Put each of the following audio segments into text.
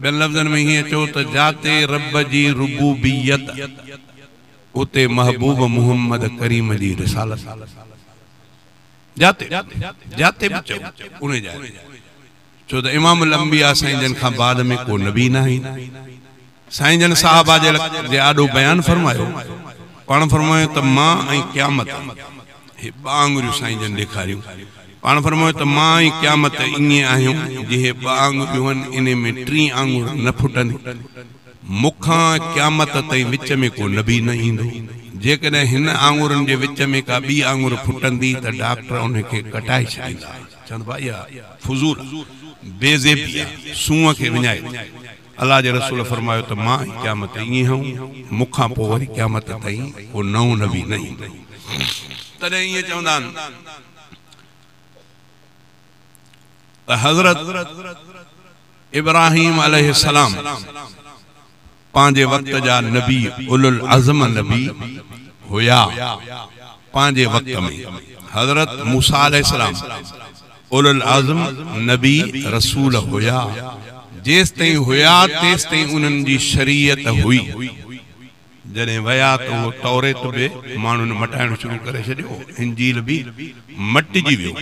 बिन लफ्ज़न में ही चो त जाते रब जी रुबूबियत उते महबूब मुहम्मद करीम जी रिसालत जाते जाते भी चो उन्हें जाए चो त इमाम अंबिया साईं जन खां बाद में को नबी न ही साईं जन साहबा जे आडो बयान फरमायो पाण फरमायो त मां ऐं क़यामत हे बांगुरियूं साईं जन ॾेखारियूं पाण फरमायो त मां ऐं क़यामत ईअं आहियूं जे बांगुरियूं आहिनि इन में 3 आंगुर न फुटंदी मुखां क़यामत ताईं विच में को नबी न ईंदो जेकॾहिं हिन आंगुरनि जे विच में का ॿी आंगुर फुटंदी त डॉक्टर उनखे कटाए छॾींदा चवंदा भाई फुज़ूल बेज़ेबी आहे सूंह खे विञाए अल्लाह जे रसूल फरमायो त मां क़यामत ईअं हूं मुखां पोइ वरी क़यामत ताईं को नओं नबी न ईंदो तॾहिं ईअं चवंदा आहिनि त हज़रत इब्राहिम अलैहिस्सलाम पंहिंजे वक्त जा नबी उलुल अज़म नबी हुया पंहिंजे वक्त में हज़रत मूसा अलैहिस्सलाम उलुल अज़म नबी रसूल हुया जेस ताईं हुया तेस ताईं उन्हनि जी शरीयत हुई जॾहिं वया त उहो तौरेत बि माण्हुनि मटाइण शुरू करे छॾियो इंजील बि मटिजी वियो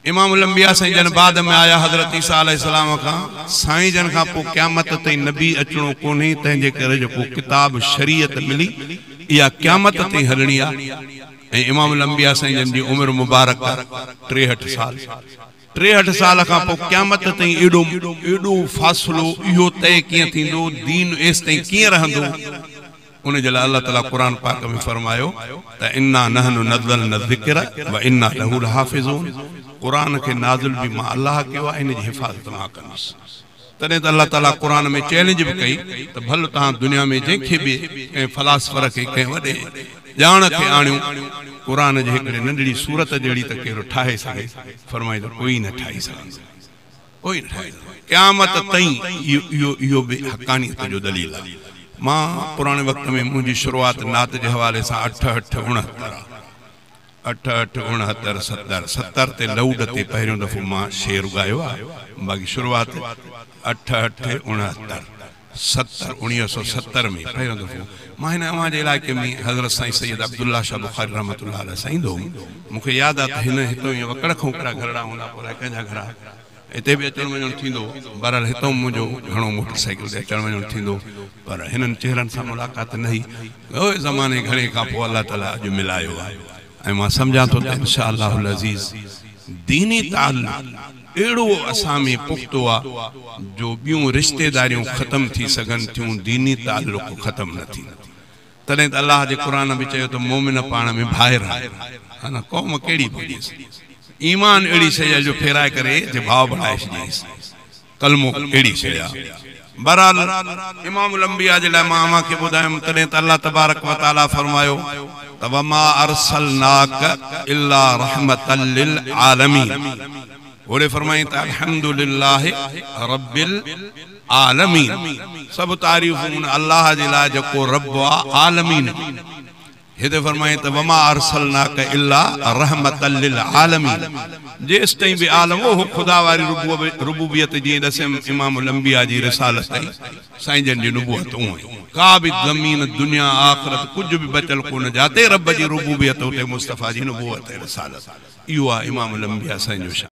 इमाम अंबिया साईं जन बाद में आया हज़रत ईसा अलैहिस्सलाम खां साईं जन खां पोइ क़यामत ताईं नबी अचणो कोन्हे तंहिंजे करे जेको किताब शरीयत मिली इहा क़यामत ताईं हलणी आहे ऐं इमाम अंबिया साईं जन जी उमिरि मुबारक 63 साल 63 साल खां पोइ क़यामत ताईं एॾो फ़ासिलो इहो तय कीअं थींदो दीन एस ताईं कीअं रहंदो उन जे लाइ अल्लाह ताला क़ुरान पाक में फरमायो त इन्ना नहनु नज़्ज़लना ज़िक्र व इन्ना लहु लहाफ़िज़ून क़ुरान खे नाज़िल भी मां अल्लाह कयो आहे इन जी हिफ़ाज़त मां कंदुसि तॾहिं त अल्लाह ताला क़ुरान में चैलेंज भी कई त भल तव्हां दुनिया में जंहिंखे बि कंहिं फ़लासफ़र खे कंहिं वॾे ॼाण खे आणियूं क़ुरान जे हिकिड़े नंढड़ी सूरत जहिड़ी त कहिड़ो ठाहे सघे फरमाई त कोई न ठाही सघंदो कोई न ठाहे क़यामत ताईं इहो बि हक़ानियत जो दलील आहे मां पुराणे वक़्त में मुंहिंजी शुरूआत नात जे हवाले सां 88 69 70 ते लऊड ते पहिरियों दफ़ो मां शेर ॻायो आहे बाक़ी शुरूआत 88 69 70 1970 में पहिरियों दफ़ो मां हिन अव्हां जे इलाइक़े में हज़रत साईं सैयद अब्दुल्ला शाह बुखारी रहमतुल्लाह अलैह साईं दो मूंखे यादि आहे त हिन हितो ईअं वकड़ खोकड़ा घरड़ा हूंदा पोइ कंहिंजा घर हिते बि अचणु वञणु थींदो बहरहाल हितां मुंहिंजो घणो मोटरसाइकिल ते अचणु वञणु थींदो पर हिननि चेहरनि सां मुलाक़ात न हुई उहे ज़माने घणे खां पोइ अल्लाह ताला अॼु मिलायो आहे ऐं मां सम्झां थो त इंशा अल्लाहुल अज़ीज़ दीनी ताल्लुक़ एड़ो असां में पुख्तो आहे जो ॿियूं रिश्तेदारियूं ख़त्म थी सघनि थियूं दीनी ताल्लुक़ ख़त्म न थी तॾहिं त अल्लाह जे क़ुरान में चयो त मोमिन पाण में भाइर आहे न क़ौम कहिड़ी बि ईमान अहिड़ी शइ आहे जो फेराए करे जे भाव बढ़ाए छॾियईंसि कलमो अहिड़ी शइ आहे बहरहाल इमाम अंबिया जे लाइ मां अव्हां खे ॿुधायुमि तॾहिं त अल्लाह तबारक व तआला फरमायो त वमा अरसलनाक इल्ला रहमतल लिल आलमीन ओरे फरमाई त अल्हम्दुलिल्लाह रब्बिल आलमीन सब तारीफ़ूं अल्लाह जे लाइ जेको रब आहे आलमीन हिते फरमाई त वमा अरसलनाक इल्ला रहमतल लिल आलमीन जेस ताईं भी आलम हो खुदा वारी रुबूबियत जी दसम इमाम अंबिया जी रिसालत ताईं साईं जन जी नबूवत का भी ज़मीन दुनिया आखिरत कुछ भी बचल कोन जाते रब जी रुबूबियत उते मुस्तफा जी नबूवत रिसालत इहो आहे इमाम अंबिया साईं जो